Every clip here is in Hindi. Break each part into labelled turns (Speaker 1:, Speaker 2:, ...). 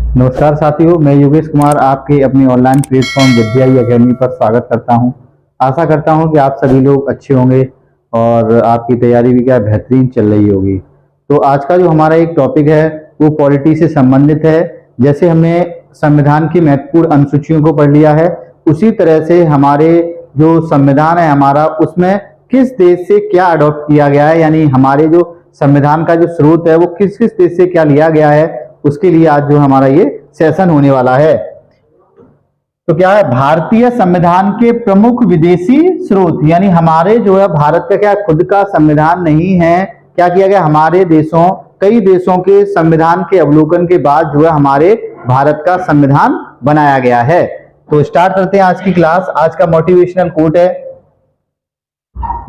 Speaker 1: नमस्कार साथियों, मैं योगेश कुमार आपके अपने ऑनलाइन प्लेटफॉर्म विद्या अकेडमी पर स्वागत करता हूं। आशा करता हूं कि आप सभी लोग अच्छे होंगे और आपकी तैयारी भी क्या बेहतरीन चल रही होगी। तो आज का जो हमारा एक टॉपिक है वो पॉलिटी से संबंधित है। जैसे हमने संविधान की महत्वपूर्ण अनुसूचियों को पढ़ लिया है, उसी तरह से हमारे जो संविधान है हमारा, उसमें किस देश से क्या अडॉप्ट किया गया है, यानी हमारे जो संविधान का जो स्रोत है वो किस किस देश से क्या लिया गया है, उसके लिए आज जो हमारा ये सेशन होने वाला है। तो क्या है, भारतीय संविधान के प्रमुख विदेशी स्रोत, यानी हमारे जो है भारत का क्या खुद का संविधान नहीं है। क्या किया गया, हमारे देशों कई देशों के संविधान के अवलोकन के बाद जो है हमारे भारत का संविधान बनाया गया है। तो स्टार्ट करते हैं आज की क्लास। आज का मोटिवेशनल कोट है,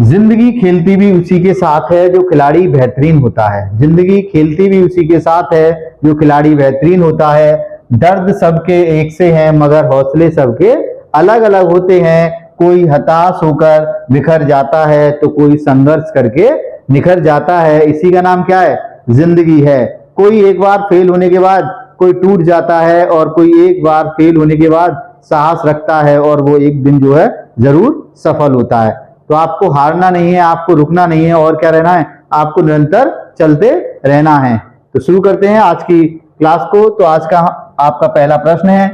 Speaker 1: जिंदगी खेलती भी उसी के साथ है जो खिलाड़ी बेहतरीन होता है। जिंदगी खेलती भी उसी के साथ है जो खिलाड़ी बेहतरीन होता है। दर्द सबके एक से हैं मगर हौसले सबके अलग अलग होते हैं। कोई हताश होकर बिखर जाता है तो कोई संघर्ष करके निखर जाता है। इसी का नाम क्या है, जिंदगी है। कोई एक बार फेल होने के बाद कोई टूट जाता है और कोई एक बार फेल होने के बाद साहस रखता है और वो एक दिन जो है जरूर सफल होता है। तो आपको हारना नहीं है, आपको रुकना नहीं है, और क्या रहना है, आपको निरंतर चलते रहना है। तो शुरू करते हैं आज की क्लास को। तो आज का आपका पहला प्रश्न है,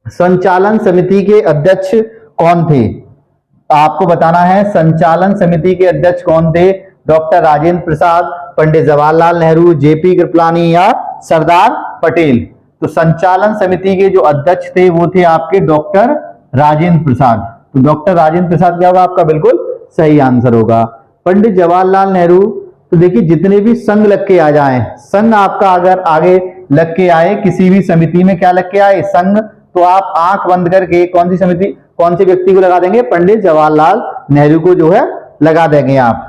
Speaker 1: संचालन समिति के अध्यक्ष कौन थे? आपको बताना है संचालन समिति के अध्यक्ष कौन थे। डॉक्टर राजेंद्र प्रसाद, पंडित जवाहरलाल नेहरू, जेपी कृपलानी या सरदार पटेल। तो संचालन समिति के जो अध्यक्ष थे वो थे आपके डॉक्टर राजेंद्र प्रसाद। तो डॉक्टर राजेंद्र प्रसाद क्या होगा आपका बिल्कुल सही आंसर होगा। पंडित जवाहरलाल नेहरू, तो देखिए जितने भी संघ लग के आ जाए, संघ आपका अगर आगे लग के आए किसी भी समिति में, क्या लग के आए, संघ, तो आप आंख बंद करके कौन सी समिति, कौन से व्यक्ति को लगा देंगे, पंडित जवाहरलाल नेहरू को जो है लगा देंगे आप।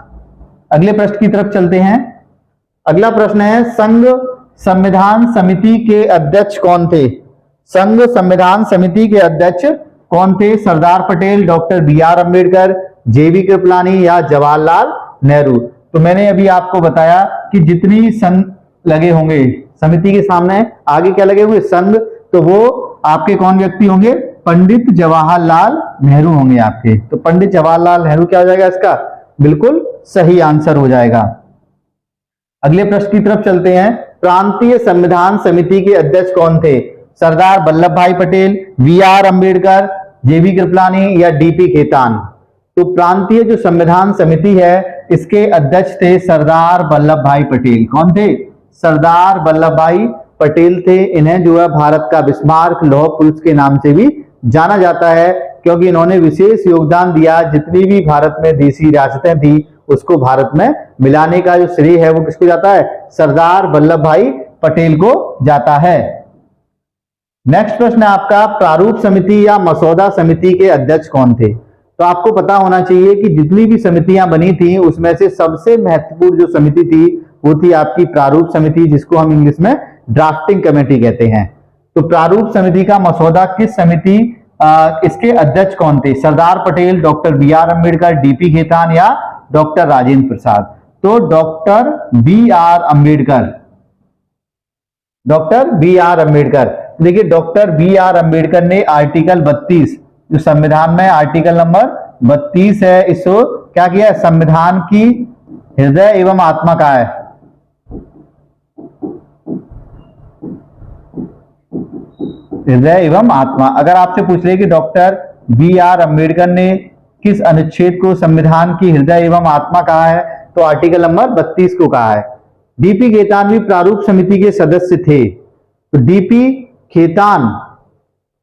Speaker 1: अगले प्रश्न की तरफ चलते हैं। अगला प्रश्न है, संघ संविधान समिति के अध्यक्ष कौन थे? संघ संविधान समिति के अध्यक्ष कौन थे? Sardar Patel, doctor B R. अम्बेडकर, जेबी कृपलानी या जवाहरलाल नेहरू। तो मैंने अभी आपको बताया कि जितनी संघ लगे होंगे समिति के सामने, आगे क्या लगे हुए, संघ, तो वो आपके कौन व्यक्ति होंगे, पंडित जवाहरलाल नेहरू होंगे आपके। तो पंडित जवाहरलाल नेहरू क्या हो जाएगा, इसका बिल्कुल सही आंसर हो जाएगा। अगले प्रश्न की तरफ चलते हैं। प्रांतीय संविधान समिति के अध्यक्ष कौन थे? सरदार वल्लभ भाई पटेल, बी.आर. अम्बेडकर, जेबी कृपलानी या डीपी खेतान। तो प्रांतीय जो संविधान समिति है इसके अध्यक्ष थे सरदार वल्लभ भाई पटेल। कौन थे? सरदार वल्लभ भाई पटेल थे। इन्हें जो है भारत का बिस्मार्क लौह पुरुष के नाम से भी जाना जाता है, क्योंकि इन्होंने विशेष योगदान दिया। जितनी भी भारत में देसी रियासतें थी उसको भारत में मिलाने का जो श्रेय है वो किसको जाता है, सरदार वल्लभ भाई पटेल को जाता है। नेक्स्ट प्रश्न है आपका, प्रारूप समिति या मसौदा समिति के अध्यक्ष कौन थे? तो आपको पता होना चाहिए कि जितनी भी समितियां बनी थी उसमें से सबसे महत्वपूर्ण जो समिति थी वो थी आपकी प्रारूप समिति, जिसको हम इंग्लिश में ड्राफ्टिंग कमेटी कहते हैं। तो प्रारूप समिति का मसौदा किस समिति, इसके अध्यक्ष कौन थे? Sardar Patel, doctor B R. Ambedkar, DP Khetan या डॉक्टर राजेंद्र प्रसाद। तो doctor B R. Ambedkar, doctor B R. Ambedkar. देखिए डॉक्टर बी.आर. अम्बेडकर ने आर्टिकल 32 जो संविधान में आर्टिकल नंबर 32 है, इसको क्या किया है, संविधान की हृदय एवं आत्मा का है। हृदय एवं आत्मा। अगर आपसे पूछ रहे कि डॉक्टर बी.आर. अम्बेडकर ने किस अनुच्छेद को संविधान की हृदय एवं आत्मा कहा है, तो आर्टिकल नंबर 32 को कहा है। डीपी खेतान भी प्रारूप समिति के सदस्य थे। तो डीपी खेतान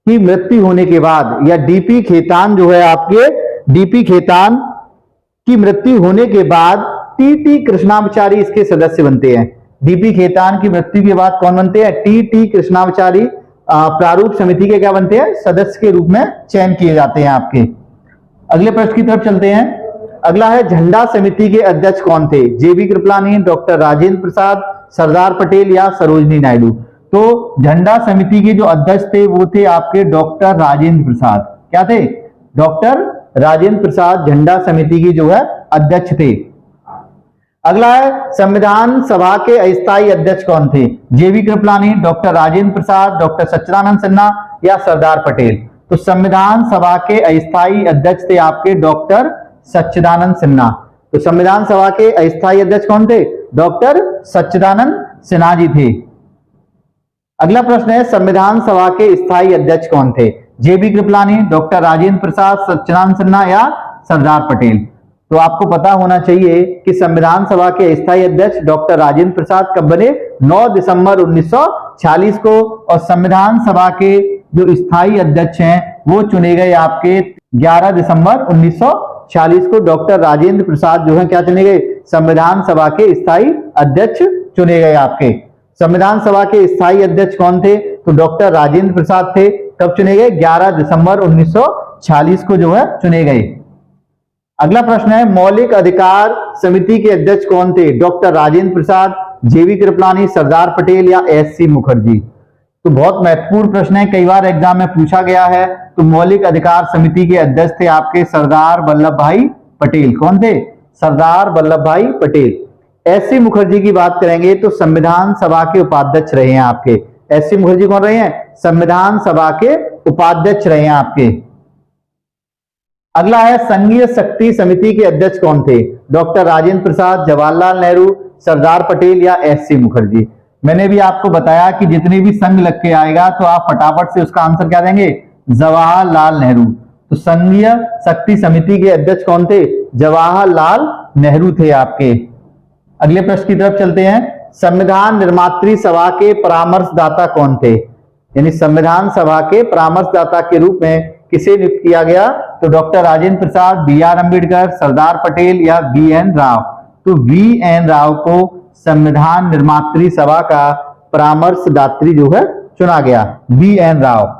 Speaker 1: की मृत्यु होने के बाद, या डीपी खेतान जो है आपके, डीपी खेतान की मृत्यु होने के बाद टी.टी. कृष्णाचारी इसके सदस्य बनते हैं। डीपी खेतान की मृत्यु के बाद कौन बनते हैं, टी.टी. कृष्णाचारी प्रारूप समिति के क्या बनते हैं, सदस्य के रूप में चयन किए जाते हैं आपके। अगले प्रश्न की तरफ चलते हैं। अगला है, झंडा समिति के अध्यक्ष कौन थे? जेबी कृपलानी, डॉक्टर राजेंद्र प्रसाद, सरदार पटेल या सरोजनी नायडू। तो झंडा समिति के जो अध्यक्ष थे वो थे आपके डॉक्टर राजेंद्र प्रसाद। क्या थे? डॉक्टर राजेंद्र प्रसाद झंडा समिति की जो है अध्यक्ष थे। अगला है संविधान सभा के अस्थायी अध्यक्ष कौन थे? जेबी कृपलानी, डॉक्टर राजेंद्र प्रसाद, डॉक्टर सच्चिदानंद सिन्हा या सरदार पटेल? तो संविधान सभा के अस्थायी अध्यक्ष थे आपके डॉक्टर सच्चिदानंद सिन्हा। तो संविधान सभा के अस्थायी अध्यक्ष कौन थे? डॉक्टर सच्चिदानंद सिन्हा जी थे। अगला प्रश्न है संविधान सभा के स्थायी अध्यक्ष कौन थे? जेबी कृपलानी, डॉक्टर राजेंद्र प्रसाद, सच्चिदानंद सिन्हा या सरदार पटेल? तो आपको पता होना चाहिए कि संविधान सभा के स्थायी अध्यक्ष डॉक्टर राजेंद्र प्रसाद कब बने? 9 दिसंबर 1946 को। और संविधान सभा के जो स्थायी अध्यक्ष हैं वो चुने गए आपके 11 दिसंबर 1946 को। डॉक्टर राजेंद्र प्रसाद जो है क्या चुने गए? संविधान सभा के स्थायी अध्यक्ष चुने गए आपके। संविधान सभा के स्थायी अध्यक्ष कौन थे? तो डॉक्टर राजेंद्र प्रसाद थे। कब चुने गए? 11 दिसंबर 1946 को जो है चुने गए। अगला प्रश्न है मौलिक अधिकार समिति के अध्यक्ष कौन थे? डॉक्टर राजेंद्र प्रसाद, जेबी कृपलानी, सरदार पटेल या एससी मुखर्जी? तो बहुत महत्वपूर्ण प्रश्न है, कई बार एग्जाम में पूछा गया है। तो मौलिक अधिकार समिति के अध्यक्ष थे आपके सरदार वल्लभ भाई पटेल। कौन थे? सरदार वल्लभ भाई पटेल। एससी मुखर्जी की बात करेंगे तो संविधान सभा के उपाध्यक्ष रहे हैं आपके। एससी मुखर्जी कौन रहे हैं? संविधान सभा के उपाध्यक्ष रहे हैं आपके। अगला है संघीय शक्ति समिति के अध्यक्ष कौन थे? डॉक्टर राजेंद्र प्रसाद, जवाहरलाल नेहरू, सरदार पटेल या एससी मुखर्जी? मैंने भी आपको बताया कि जितने भी संघ लग के आएगा तो आप फटाफट से उसका आंसर क्या देंगे? जवाहरलाल नेहरू। तो संघीय शक्ति समिति के अध्यक्ष कौन थे? जवाहरलाल नेहरू थे आपके। अगले प्रश्न की तरफ चलते हैं। संविधान निर्मात्री सभा के परामर्शदाता कौन थे? यानी संविधान सभा के परामर्शदाता के रूप में किसे नियुक्त किया गया? तो डॉक्टर राजेंद्र प्रसाद, बी.आर. अम्बेडकर, सरदार पटेल या वी.एन. राव? तो वी.एन. राव को संविधान निर्मात्री सभा का परामर्शदात्री जो है चुना गया, वी.एन. राव।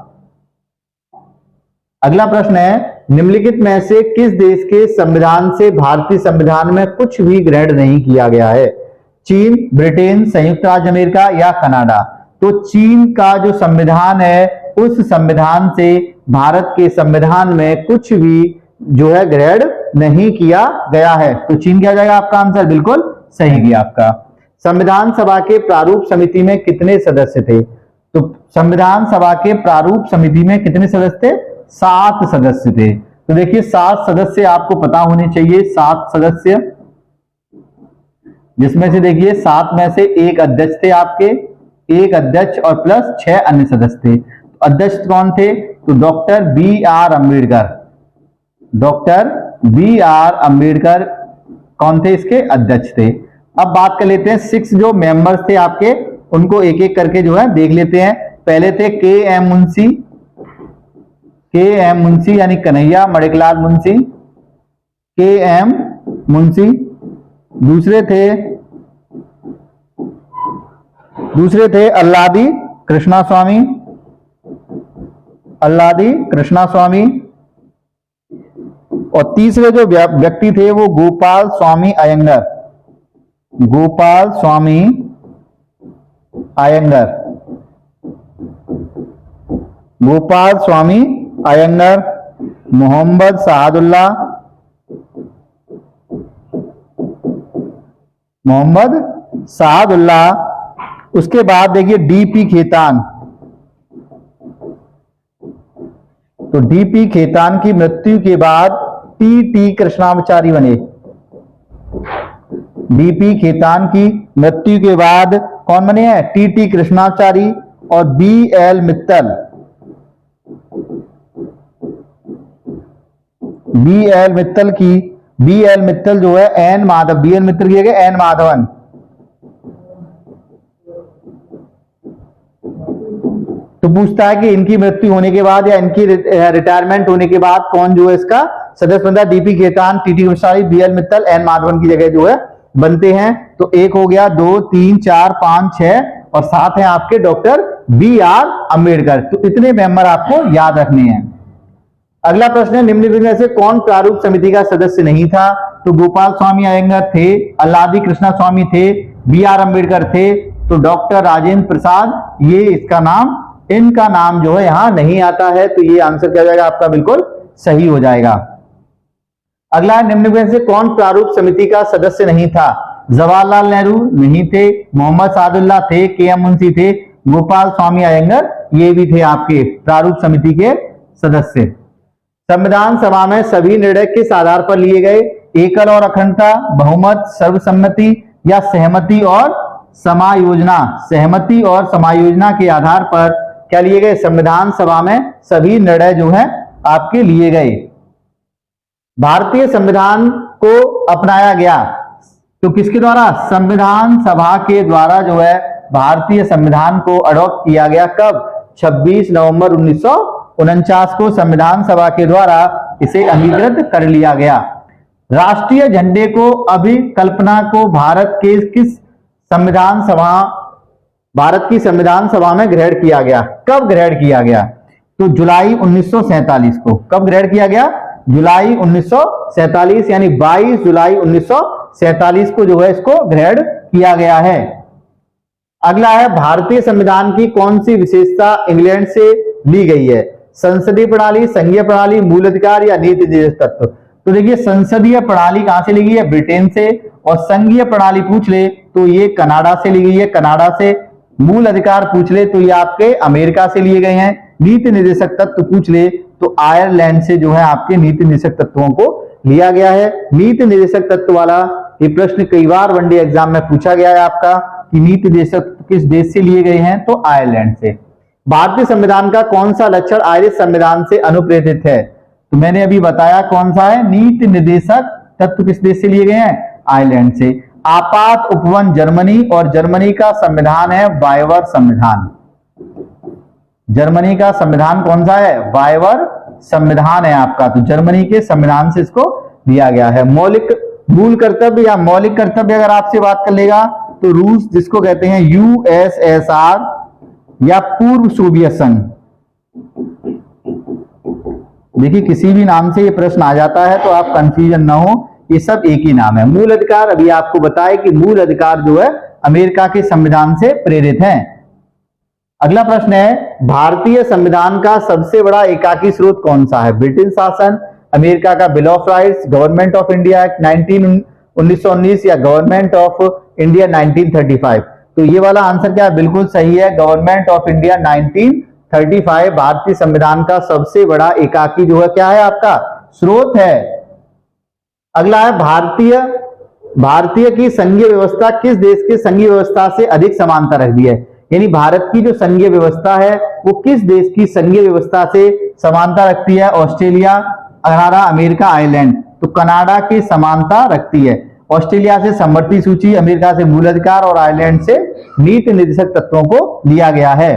Speaker 1: अगला प्रश्न है निम्नलिखित में से किस देश के संविधान से भारतीय संविधान में कुछ भी ग्रहण नहीं किया गया है? चीन, ब्रिटेन, संयुक्त राज्य अमेरिका या कनाडा? तो चीन का जो संविधान है उस संविधान से भारत के संविधान में कुछ भी जो है ग्रहण नहीं किया गया है। तो चीन क्या जाएगा आपका आंसर? बिल्कुल सही किया आपका। संविधान सभा के प्रारूप समिति में कितने सदस्य थे? तो संविधान सभा के प्रारूप समिति में कितने सदस्य थे? 7 सदस्य थे। तो देखिए 7 सदस्य आपको पता होने चाहिए, 7 सदस्य, जिसमें से देखिए 7 में से एक अध्यक्ष थे आपके, एक अध्यक्ष और प्लस 6 अन्य सदस्य थे। अध्यक्ष कौन थे? तो doctor B R. Ambedkar. Doctor B R. Ambedkar कौन थे? इसके अध्यक्ष थे। अब बात कर लेते हैं 6 जो मेंबर्स थे आपके, उनको एक एक करके जो है देख लेते हैं। पहले थे के.एम. मुंशी, के.एम. मुंशी यानी कन्हैया मणिकलाल मुंशी, के.एम. मुंशी। दूसरे थे अल्लादी कृष्णा स्वामी, अल्लादी कृष्णा स्वामी। और तीसरे जो व्यक्ति थे वो गोपाल स्वामी अयंगर, गोपाल स्वामी अयंगर, गोपाल स्वामी अयंगर। मोहम्मद सादुल्ला, मोहम्मद सादुल्ला। उसके बाद देखिए डी.पी. खेतान। तो डी.पी. खेतान की मृत्यु के बाद टी.टी. कृष्णाचारी बने। डी.पी. खेतान की मृत्यु के बाद कौन बने हैं? टी.टी. कृष्णाचारी और बी.एल. मित्तल। बी.एल. मित्तल की, बी.एल. मित्तल जो है एन माधव, बी.एल. मित्तल किए गए एन माधवन। तो पूछता है कि इनकी मृत्यु होने के बाद या इनकी रिटायरमेंट होने के बाद कौन जो है इसका सदस्य बनता है? DP. Khetan, TT. Krishnamachari, BL. Mittal, N Madhavan की जगह जो है बनते हैं। तो एक हो गया, 2, 3, 4, 5, 6 और 7 है आपके डॉक्टर बी.आर. अम्बेडकर। तो इतने मेंबर आपको याद रखने हैं। अगला प्रश्न है निम्नलिखित में से कौन प्रारूप समिति का सदस्य नहीं था? तो गोपाल स्वामी अयंगर थे, अल्लादी कृष्णा स्वामी थे, बी.आर. अम्बेडकर थे, तो डॉक्टर राजेंद्र प्रसाद, ये इसका नाम, इनका नाम जो है यहां नहीं आता है। तो ये आंसर क्या हो जाएगा आपका? बिल्कुल सही हो जाएगा। अगला निम्न में से कौन प्रारूप समिति का सदस्य नहीं था? जवाहरलाल नेहरू नहीं थे, मोहम्मद सादुल्लाह थे, के.एम. मुंशी थे, गोपाल स्वामी अयंगर ये भी थे आपके प्रारूप समिति के सदस्य। संविधान सभा में सभी निर्णय किस आधार पर लिए गए? एकल और अखंडता, बहुमत, सर्वसम्मति या सहमति और समायोजना? सहमति और समायोजना के आधार पर क्या लिए गए? संविधान सभा में सभी निर्णय जो है आपके लिए गए। भारतीय संविधान को अपनाया गया तो किसके द्वारा? संविधान सभा के द्वारा जो है भारतीय संविधान को अडॉप्ट किया गया। कब? 26 नवंबर 1949 को संविधान सभा के द्वारा इसे अंगीकृत कर लिया गया। राष्ट्रीय झंडे को अभिकल्पना को भारत की संविधान सभा में ग्रहण किया गया। कब ग्रहण किया गया? तो जुलाई 1947 को। कब ग्रहण किया गया? जुलाई 1947 यानी 22 जुलाई 1947 को जो है इसको ग्रहण किया गया है। अगला है भारतीय संविधान की कौन सी विशेषता इंग्लैंड से ली गई है? संसदीय प्रणाली, संघीय प्रणाली, मूल अधिकार या नीति निर्देशक तत्व? तो देखिए संसदीय प्रणाली कहां से ली गई है? ब्रिटेन से। और संघीय प्रणाली पूछ ले तो ये कनाडा से ली गई है, कनाडा से। मूल अधिकार पूछ ले तो ये आपके अमेरिका से लिए गए हैं। नीति निर्देशक तत्व पूछ ले तो आयरलैंड से जो है आपके नीति निर्देशक तत्वों को लिया गया है। नीति निर्देशक तत्व वाला ये प्रश्न कई बार वनडे एग्जाम में पूछा गया है आपका कि नीति निर्देशक किस देश से लिए गए हैं? तो आयरलैंड से। भारतीय संविधान का कौन सा लक्षण आयरिश संविधान से अनुप्रेरित है? तो मैंने अभी बताया कौन सा है। नीति निर्देशक तत्व किस देश से लिए गए हैं? आयरलैंड से। आपात उपवन जर्मनी, और जर्मनी का संविधान है वायवर संविधान। जर्मनी का संविधान कौन सा है? वायवर संविधान है आपका। तो जर्मनी के संविधान से इसको लिया गया है। मूल कर्तव्य या मौलिक कर्तव्य अगर आपसे बात कर लेगा तो रूस, जिसको कहते हैं यूएसएसआर या पूर्व सोवियत संघ। देखिए किसी भी नाम से ये प्रश्न आ जाता है तो आप कंफ्यूजन ना हो, ये सब एक ही नाम है। मूल अधिकार अभी आपको बताए कि मूल अधिकार जो है अमेरिका के संविधान से प्रेरित है। अगला प्रश्न है भारतीय संविधान का सबसे बड़ा एकाकी स्रोत कौन सा है? ब्रिटिश शासन, अमेरिका का bill of rights, government of India act 1919 या गवर्नमेंट ऑफ इंडिया 1935? तो ये वाला आंसर क्या है? बिल्कुल सही है, गवर्नमेंट ऑफ इंडिया 1935 भारतीय संविधान का सबसे बड़ा एकाकी जो है क्या है आपका स्रोत है। अगला है भारतीय की संघीय व्यवस्था किस देश की संघीय व्यवस्था से अधिक समानता रखती है? यानी भारत की जो संघीय व्यवस्था है वो किस देश की संघीय व्यवस्था से समानता रखती है? Australia, Canada, America, Ireland? तो कनाडा की समानता रखती है। ऑस्ट्रेलिया से समवर्ती सूची, अमेरिका से मूल अधिकार और आयरलैंड से नीति निर्देशक तत्वों को लिया गया है।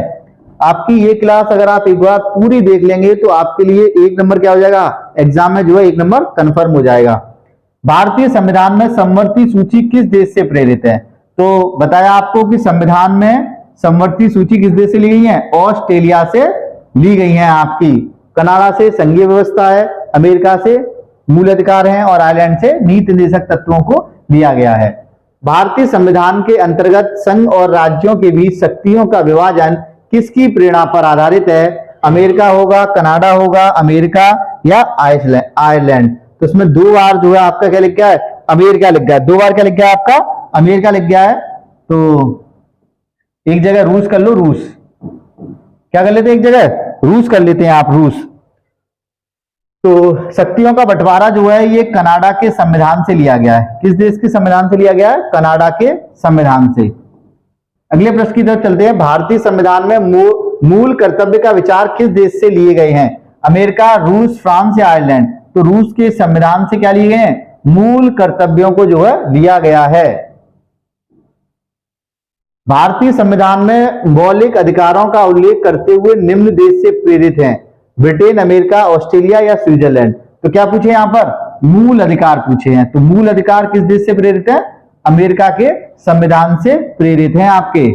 Speaker 1: आपकी ये क्लास अगर आप एक बार पूरी देख लेंगे तो आपके लिए 1 नंबर क्या हो जाएगा? एग्जाम में जो है 1 नंबर कंफर्म हो जाएगा। भारतीय संविधान में समवर्ती सूची किस देश से प्रेरित है? तो बताया आपको कि संविधान में समवर्ती सूची किस देश से ली गई है? ऑस्ट्रेलिया से ली गई है आपकी। कनाडा से संघीय व्यवस्था है, अमेरिका से मूल अधिकार हैं और आयरलैंड से नीति निर्देशक तत्वों को लिया गया है। भारतीय संविधान के अंतर्गत संघ और राज्यों के बीच शक्तियों का विभाजन किसकी प्रेरणा पर आधारित है? अमेरिका होगा, कनाडा होगा, अमेरिका या आयरलैंड? तो इसमें 2 बार जो है आपका क्या लिख गया है? अमेरिका लिख गया है। 2 बार क्या लिख गया है आपका? अमेरिका लिख गया है। तो एक जगह रूस कर लो, रूस क्या कर लेते हैं? एक जगह रूस कर लेते हैं आप, रूस। तो शक्तियों का बंटवारा जो है ये कनाडा के संविधान से लिया गया है। किस देश के संविधान से लिया गया है? कनाडा के संविधान से। अगले प्रश्न की तरफ चलते हैं। भारतीय संविधान में मूल कर्तव्य का विचार किस देश से लिए गए हैं? अमेरिका, रूस, फ्रांस या आयरलैंड? तो रूस के संविधान से क्या लिए गए हैं? मूल कर्तव्यों को जो है लिया गया है। भारतीय संविधान में मौलिक अधिकारों का उल्लेख करते हुए निम्न देश से प्रेरित हैं? ब्रिटेन, अमेरिका, ऑस्ट्रेलिया या स्विट्जरलैंड? तो क्या पूछे यहां पर? मूल अधिकार पूछे हैं। तो मूल अधिकार किस देश से प्रेरित है? अमेरिका के संविधान से प्रेरित हैं आपके।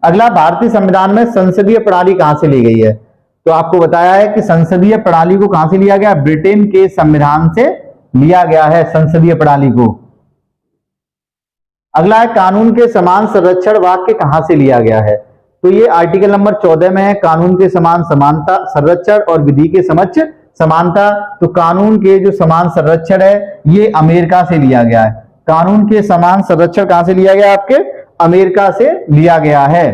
Speaker 1: अगला, भारतीय संविधान में संसदीय प्रणाली कहां से ली गई है? तो आपको बताया है कि संसदीय प्रणाली को कहां से लिया गया? ब्रिटेन के संविधान से लिया गया है संसदीय प्रणाली को। अगला है, कानून के समान संरक्षण वाक्य कहां से लिया गया है? तो ये आर्टिकल नंबर 14 में है, कानून के समान समानता संरक्षण और विधि के समक्ष समानता। तो कानून के जो समान संरक्षण है ये अमेरिका से लिया गया है। कानून के समान संरक्षण कहां से लिया गया? आपके अमेरिका से लिया गया है।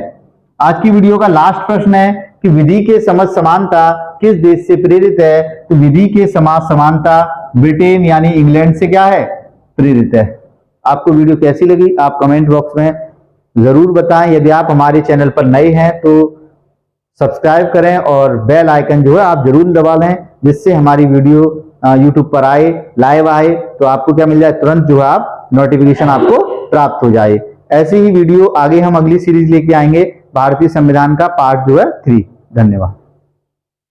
Speaker 1: आज की वीडियो का लास्ट प्रश्न है कि विधि के समझ समानता किस देश से प्रेरित है? तो विधि के समाज समानता ब्रिटेन यानी इंग्लैंड से क्या है? प्रेरित है। आपको वीडियो कैसी लगी आप कमेंट बॉक्स में जरूर बताएं। यदि आप हमारे चैनल पर नए हैं तो सब्सक्राइब करें और बेल आइकन जो है आप जरूर दबा लें, जिससे हमारी वीडियो यूट्यूब पर आए, लाइव आए तो आपको क्या मिल जाए? तुरंत जो है आप नोटिफिकेशन आपको प्राप्त हो जाए। ऐसी ही वीडियो आगे हम अगली सीरीज लेके आएंगे, भारतीय संविधान का पार्ट जो है 3। धन्यवाद।